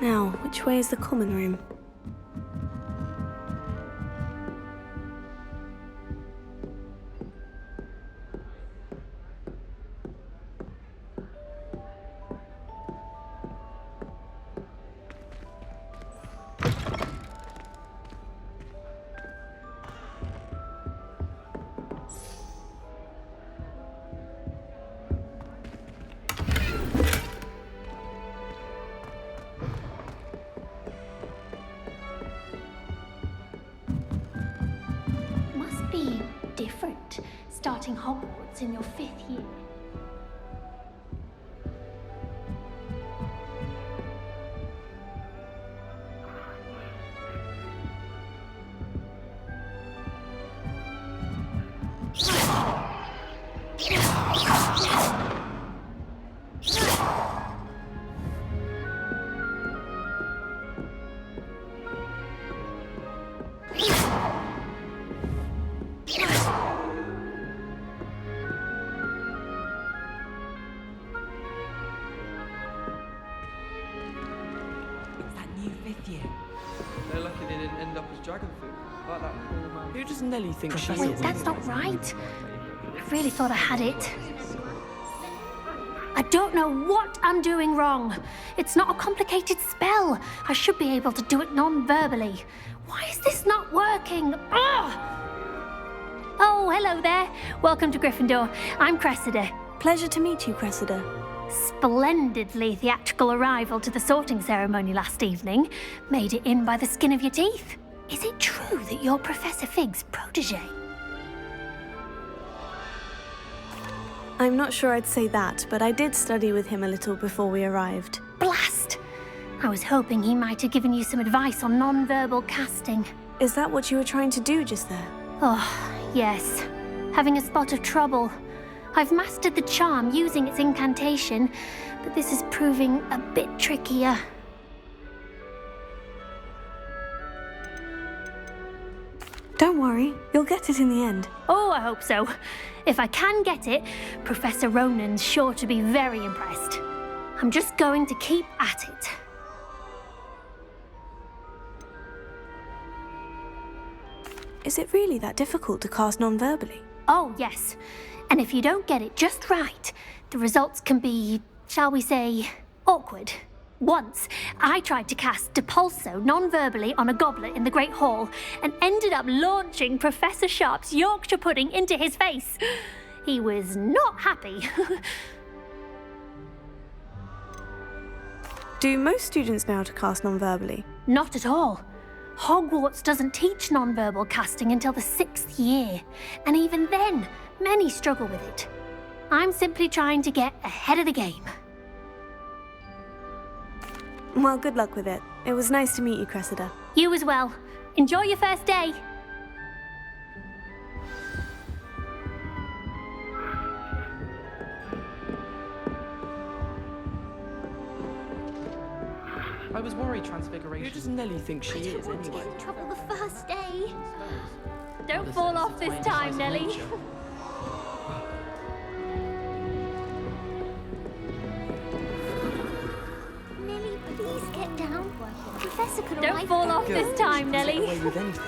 Now, which way is the common room? Different, starting Hogwarts in your 5th year. They're lucky they didn't end up as dragon food. Like that Chroma. Who does Nelly think she Wait, is? that's not right. I really thought I had it. I don't know what I'm doing wrong. It's not a complicated spell. I should be able to do it non-verbally. Why is this not working? Ugh! Oh, hello there. Welcome to Gryffindor. I'm Cressida. Pleasure to meet you, Cressida. Splendidly theatrical arrival to the sorting ceremony last evening. Made it in by the skin of your teeth. Is it true that you're Professor Fig's protege? I'm not sure I'd say that, but I did study with him a little before we arrived. Blast! I was hoping he might have given you some advice on non-verbal casting. Is that what you were trying to do just there? Oh, yes. Having a spot of trouble. I've mastered the charm using its incantation, but this is proving a bit trickier. Don't worry, you'll get it in the end. Oh, I hope so. If I can get it, Professor Ronan's sure to be very impressed. I'm just going to keep at it. Is it really that difficult to cast non-verbally? Oh, yes. And if you don't get it just right, the results can be, shall we say, awkward. Once, I tried to cast Depulso non-verbally on a goblet in the Great Hall and ended up launching Professor Sharp's Yorkshire pudding into his face. He was not happy. Do most students know how to cast non-verbally? Not at all. Hogwarts doesn't teach non-verbal casting until the 6th year, and even then, many struggle with it. I'm simply trying to get ahead of the game. Well, good luck with it. It was nice to meet you, Cressida. You as well. Enjoy your first day. I was worried Transfiguration. Who does Nelly think she is anyway? Trouble the first day. Don't fall off this time, Nelly. Nelly, please get down. Professor could Don't fall off this time, Nelly. Away with anything.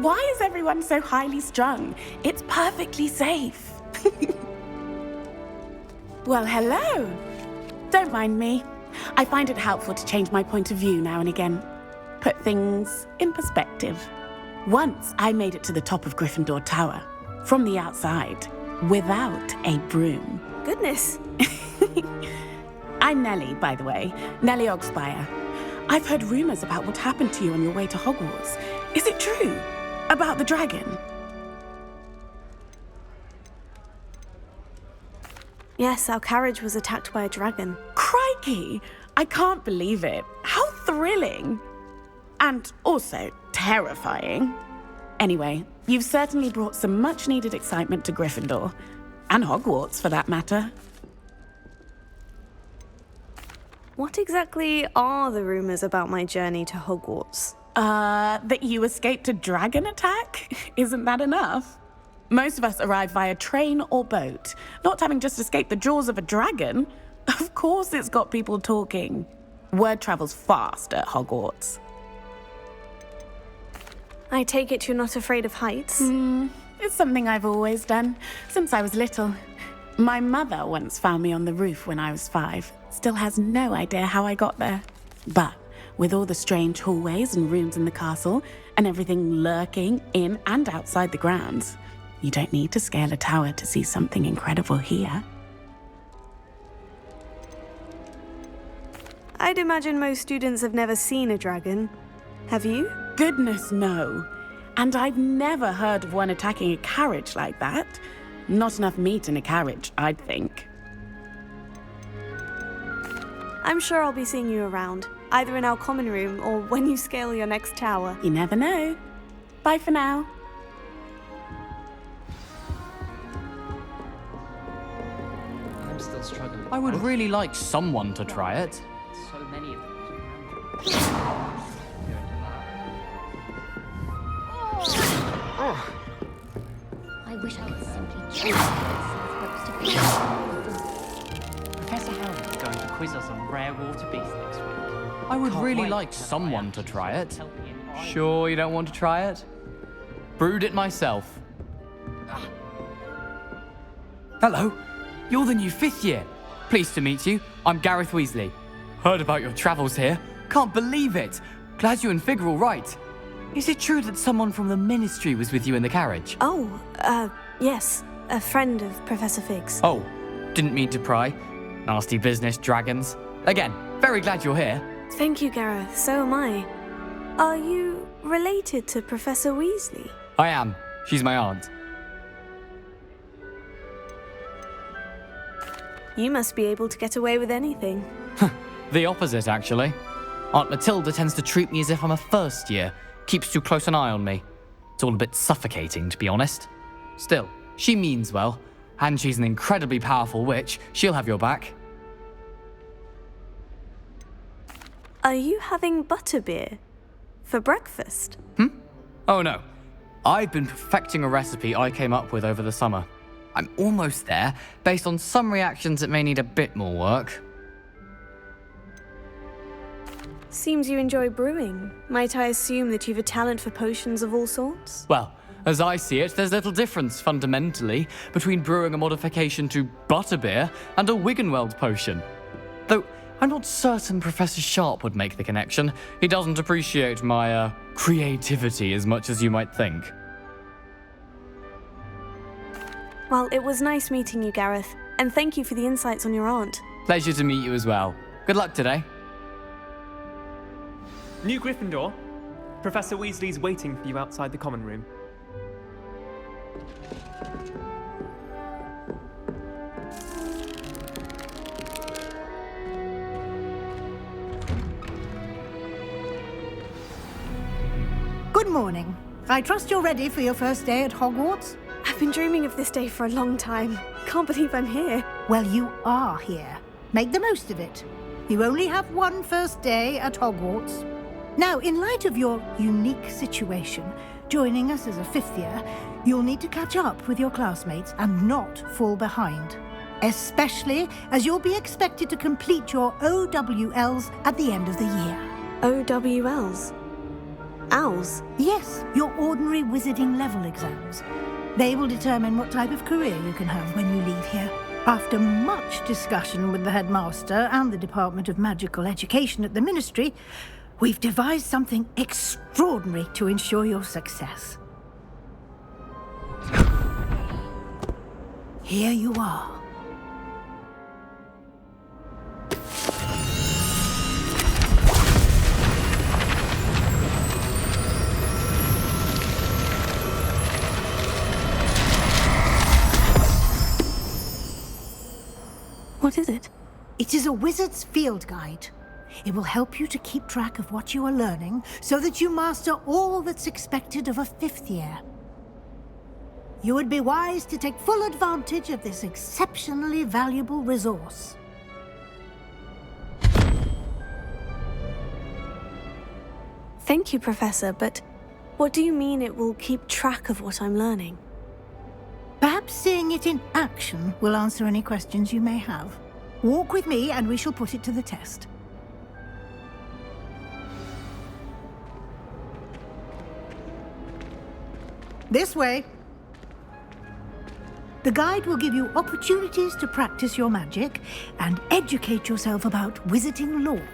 Why is everyone so highly strung? It's perfectly safe. Well, hello. Don't mind me. I find it helpful to change my point of view now and again. Put things in perspective. Once I made it to the top of Gryffindor Tower, from the outside, without a broom. Goodness. I'm Nelly, by the way. Nelly Ogspire. I've heard rumors about what happened to you on your way to Hogwarts. Is it true? About the dragon? Yes, our carriage was attacked by a dragon. Crikey! I can't believe it. How thrilling! And also terrifying. Anyway, you've certainly brought some much-needed excitement to Gryffindor. And Hogwarts, for that matter. What exactly are the rumors about my journey to Hogwarts? That you escaped a dragon attack? Isn't that enough? Most of us arrive via train or boat, not having just escaped the jaws of a dragon. Of course it's got people talking. Word travels fast at Hogwarts. I take it you're not afraid of heights? It's something I've always done, since I was little. My mother once found me on the roof when I was 5. Still has no idea how I got there. But with all the strange hallways and rooms in the castle, and everything lurking in and outside the grounds, you don't need to scale a tower to see something incredible here. I'd imagine most students have never seen a dragon. Have you? Goodness, no. And I've never heard of one attacking a carriage like that. Not enough meat in a carriage, I'd think. I'm sure I'll be seeing you around, either in our common room or when you scale your next tower. You never know. Bye for now. I'm still struggling. I would really like someone to try it. So many of them. I wish I could simply choose what's supposed to be. Professor Howard's going to quiz us on rare water beasts next week. I would Can't really wait like to someone to try it. help me in Sure you don't want to try it? Brewed it myself. Hello, you're the new 5th year. Pleased to meet you. I'm Gareth Weasley. Heard about your travels here. Can't believe it. Glad you and Fig are all right. Is it true that someone from the Ministry was with you in the carriage? Oh, yes. A friend of Professor Fig's. Oh, didn't mean to pry. Nasty business, dragons. Again, very glad you're here. Thank you, Gareth. So am I. Are you related to Professor Weasley? I am. She's my aunt. You must be able to get away with anything. The opposite, actually. Aunt Matilda tends to treat me as if I'm a first year. Keeps too close an eye on me. It's all a bit suffocating, to be honest. Still, she means well, and she's an incredibly powerful witch. She'll have your back. Are you having butterbeer for breakfast? Oh no. I've been perfecting a recipe I came up with over the summer. I'm almost there, based on some reactions that may need a bit more work. Seems you enjoy brewing. Might I assume that you've a talent for potions of all sorts? Well, as I see it, there's little difference, fundamentally, between brewing a modification to butterbeer and a Wiggenweld potion. Though, I'm not certain Professor Sharp would make the connection. He doesn't appreciate my, creativity as much as you might think. Well, it was nice meeting you, Gareth, and thank you for the insights on your aunt. Pleasure to meet you as well. Good luck today. New Gryffindor. Professor Weasley's waiting for you outside the common room. Good morning. I trust you're ready for your first day at Hogwarts? I've been dreaming of this day for a long time. Can't believe I'm here. Well, you are here. Make the most of it. You only have one first day at Hogwarts. Now, in light of your unique situation, joining us as a 5th year, you'll need to catch up with your classmates and not fall behind. Especially as you'll be expected to complete your OWLs at the end of the year. OWLs? Owls? Yes, your ordinary wizarding level exams. They will determine what type of career you can have when you leave here. After much discussion with the headmaster and the Department of Magical Education at the Ministry, we've devised something extraordinary to ensure your success. Here you are. What is it? It is a wizard's field guide. It will help you to keep track of what you are learning so that you master all that's expected of a 5th year. You would be wise to take full advantage of this exceptionally valuable resource. Thank you, Professor, but what do you mean it will keep track of what I'm learning? Perhaps seeing it in action will answer any questions you may have. Walk with me and we shall put it to the test. This way. The guide will give you opportunities to practice your magic and educate yourself about wizarding lore.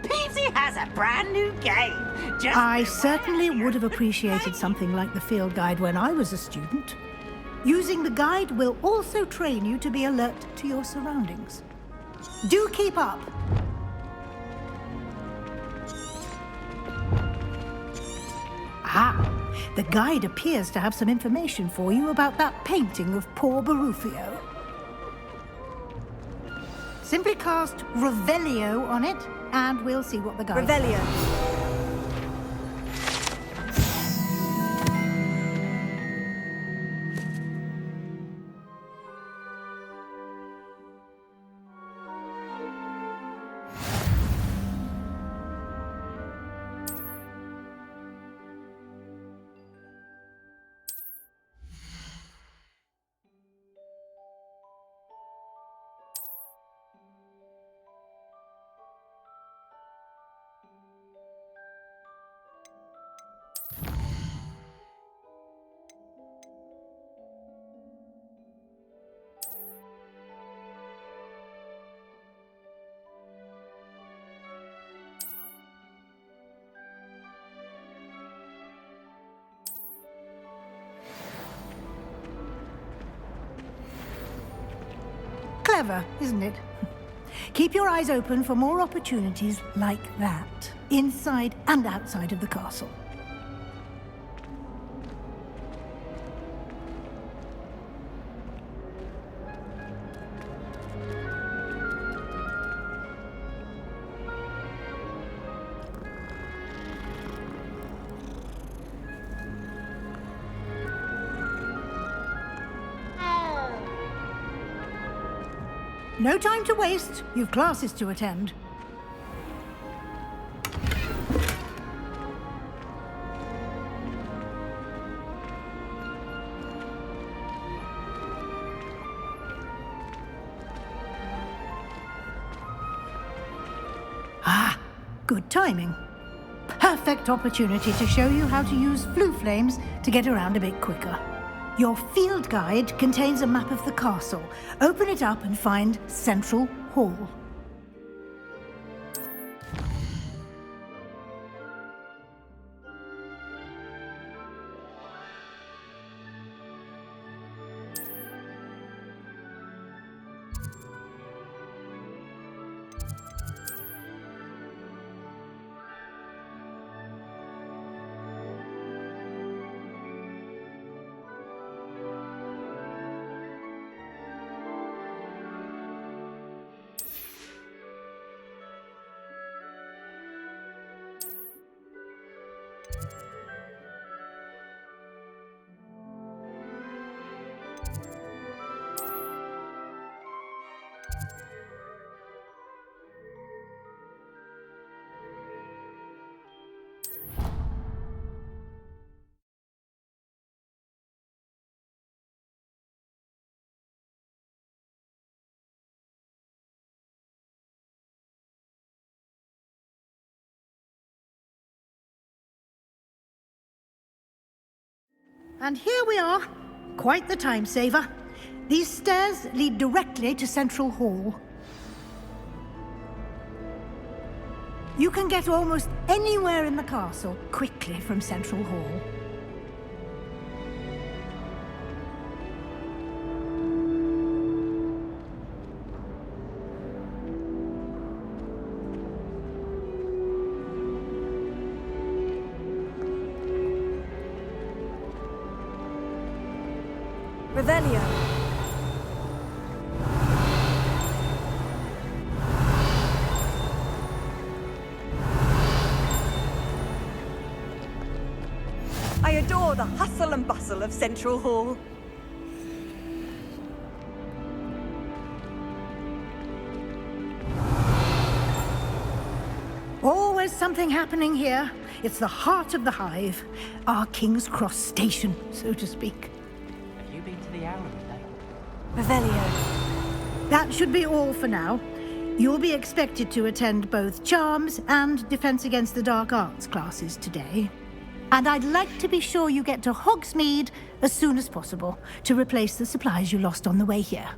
Peavesy has a brand new game. I certainly would have appreciated something like the field guide when I was a student. Using the guide will also train you to be alert to your surroundings. Do keep up. Ah, the guide appears to have some information for you about that painting of poor Barufio. Simply cast Revelio on it, and we'll see what the guide says. Revelio. Clever, isn't it? Keep your eyes open for more opportunities like that, inside and outside of the castle. No time to waste. You've classes to attend. Ah, good timing. Perfect opportunity to show you how to use blue flames to get around a bit quicker. Your field guide contains a map of the castle. Open it up and find Central Hall. And here we are. Quite the time saver. These stairs lead directly to Central Hall. You can get almost anywhere in the castle quickly from Central Hall. Revelio. I adore the hustle and bustle of Central Hall. Always something happening here. It's the heart of the hive. Our King's Cross station, so to speak. Have you been to the Aorus lately? Revelio. That should be all for now. You'll be expected to attend both Charms and Defense Against the Dark Arts classes today. And I'd like to be sure you get to Hogsmeade as soon as possible to replace the supplies you lost on the way here.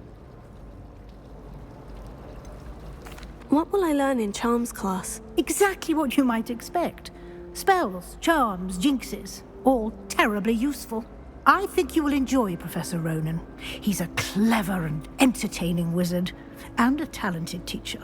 What will I learn in Charms class? Exactly what you might expect. Spells, charms, jinxes, all terribly useful. I think you will enjoy Professor Ronan. He's a clever and entertaining wizard, and a talented teacher.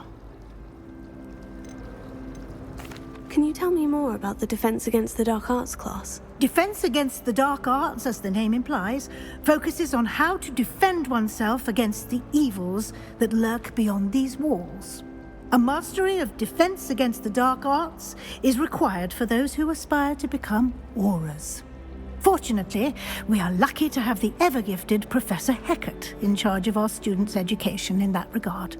Can you tell me more about the Defense Against the Dark Arts class? Defense Against the Dark Arts, as the name implies, focuses on how to defend oneself against the evils that lurk beyond these walls. A mastery of Defense Against the Dark Arts is required for those who aspire to become Auras. Fortunately, we are lucky to have the ever-gifted Professor Heckert in charge of our students' education in that regard.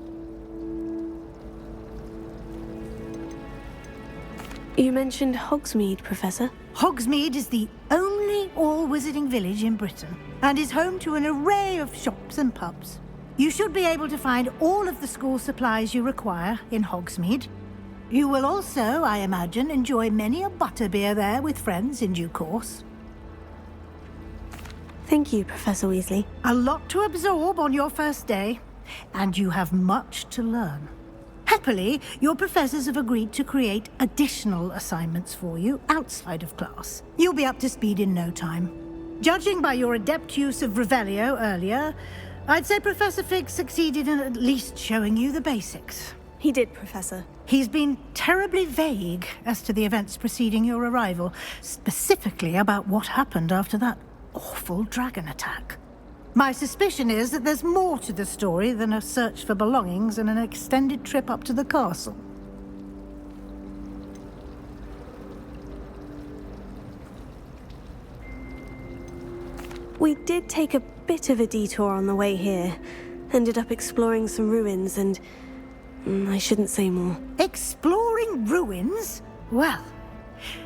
You mentioned Hogsmeade, Professor. Hogsmeade is the only all-wizarding village in Britain, and is home to an array of shops and pubs. You should be able to find all of the school supplies you require in Hogsmeade. You will also, I imagine, enjoy many a butterbeer there with friends in due course. Thank you, Professor Weasley. A lot to absorb on your first day, and you have much to learn. Happily, your professors have agreed to create additional assignments for you outside of class. You'll be up to speed in no time. Judging by your adept use of Revelio earlier, I'd say Professor Fig succeeded in at least showing you the basics. He did, Professor. He's been terribly vague as to the events preceding your arrival, specifically about what happened after that awful dragon attack. My suspicion is that there's more to the story than a search for belongings and an extended trip up to the castle. We did take a bit of a detour on the way here. Ended up exploring some ruins and... I shouldn't say more. Exploring ruins? Well,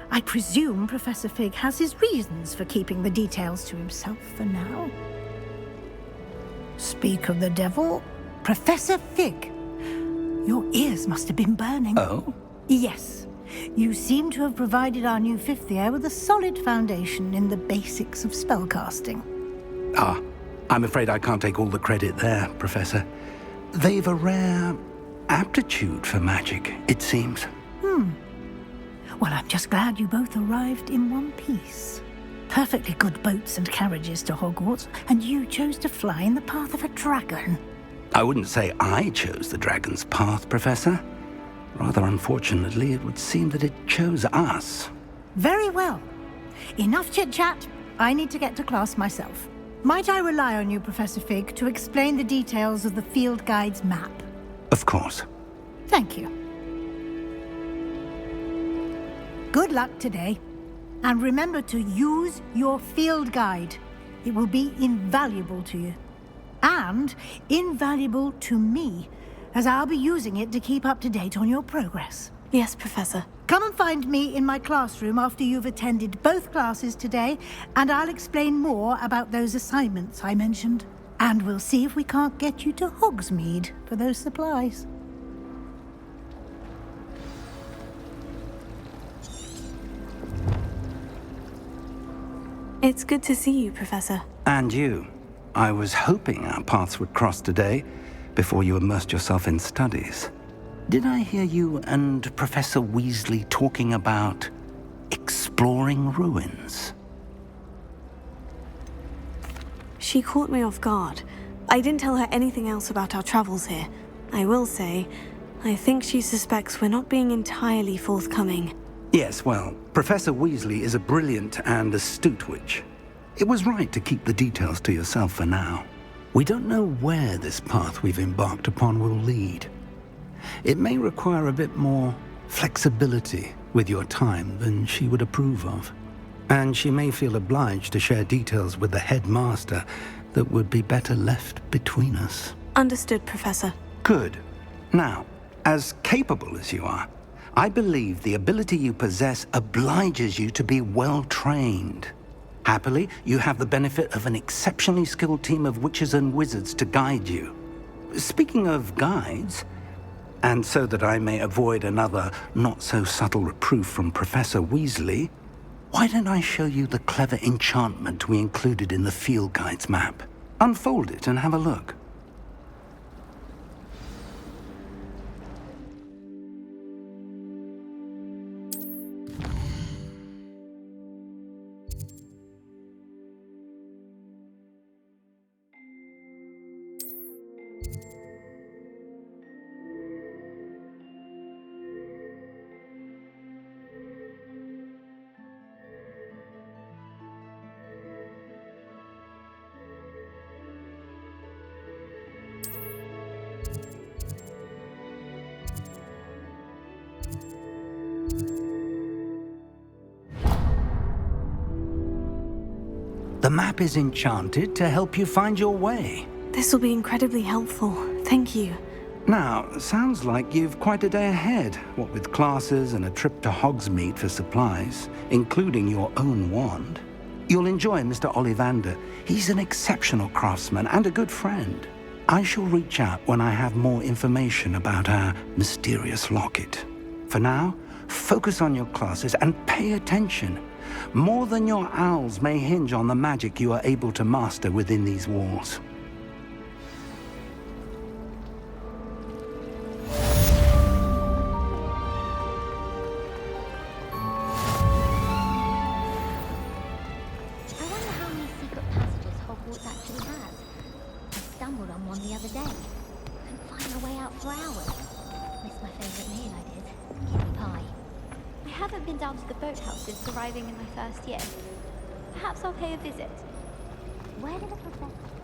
I presume Professor Fig has his reasons for keeping the details to himself for now. Speak of the devil, Professor Fig. Your ears must have been burning. Oh? Yes. You seem to have provided our new fifth year with a solid foundation in the basics of spellcasting. Ah, I'm afraid I can't take all the credit there, Professor. They've a rare aptitude for magic, it seems. Well, I'm just glad you both arrived in one piece. Perfectly good boats and carriages to Hogwarts, and you chose to fly in the path of a dragon. I wouldn't say I chose the dragon's path, Professor. Rather unfortunately, it would seem that it chose us. Very well. Enough chit-chat. I need to get to class myself. Might I rely on you, Professor Fig, to explain the details of the field guide's map? Of course. Thank you. Good luck today. And remember to use your field guide. It will be invaluable to you. And invaluable to me, as I'll be using it to keep up to date on your progress. Yes, Professor. Come and find me in my classroom after you've attended both classes today, and I'll explain more about those assignments I mentioned. And we'll see if we can't get you to Hogsmeade for those supplies. It's good to see you, Professor. And you. I was hoping our paths would cross today, before you immersed yourself in studies. Did I hear you and Professor Weasley talking about exploring ruins? She caught me off guard. I didn't tell her anything else about our travels here. I will say, I think she suspects we're not being entirely forthcoming. Yes, well, Professor Weasley is a brilliant and astute witch. It was right to keep the details to yourself for now. We don't know where this path we've embarked upon will lead. It may require a bit more flexibility with your time than she would approve of. And she may feel obliged to share details with the headmaster that would be better left between us. Understood, Professor. Good. Now, as capable as you are, I believe the ability you possess obliges you to be well-trained. Happily, you have the benefit of an exceptionally skilled team of witches and wizards to guide you. speaking of guides, and so that I may avoid another not-so-subtle reproof from Professor Weasley, why don't I show you the clever enchantment we included in the field guide's map? Unfold it and have a look. The map is enchanted to help you find your way. This will be incredibly helpful. Thank you. Now, sounds like you've quite a day ahead, what with classes and a trip to Hogsmeade for supplies, including your own wand. You'll enjoy Mr. Ollivander. He's an exceptional craftsman and a good friend. I shall reach out when I have more information about our mysterious locket. For now, focus on your classes and pay attention. More than your owls may hinge on the magic you are able to master within these walls. I wonder how many secret passages Hogwarts actually has. I stumbled on one the other day. Couldn't find my way out for hours. Missed my favourite meal, I did. Kidney pie. I haven't been down to the boathouse since arriving in my first year. Perhaps I'll pay a visit. Where did the professor...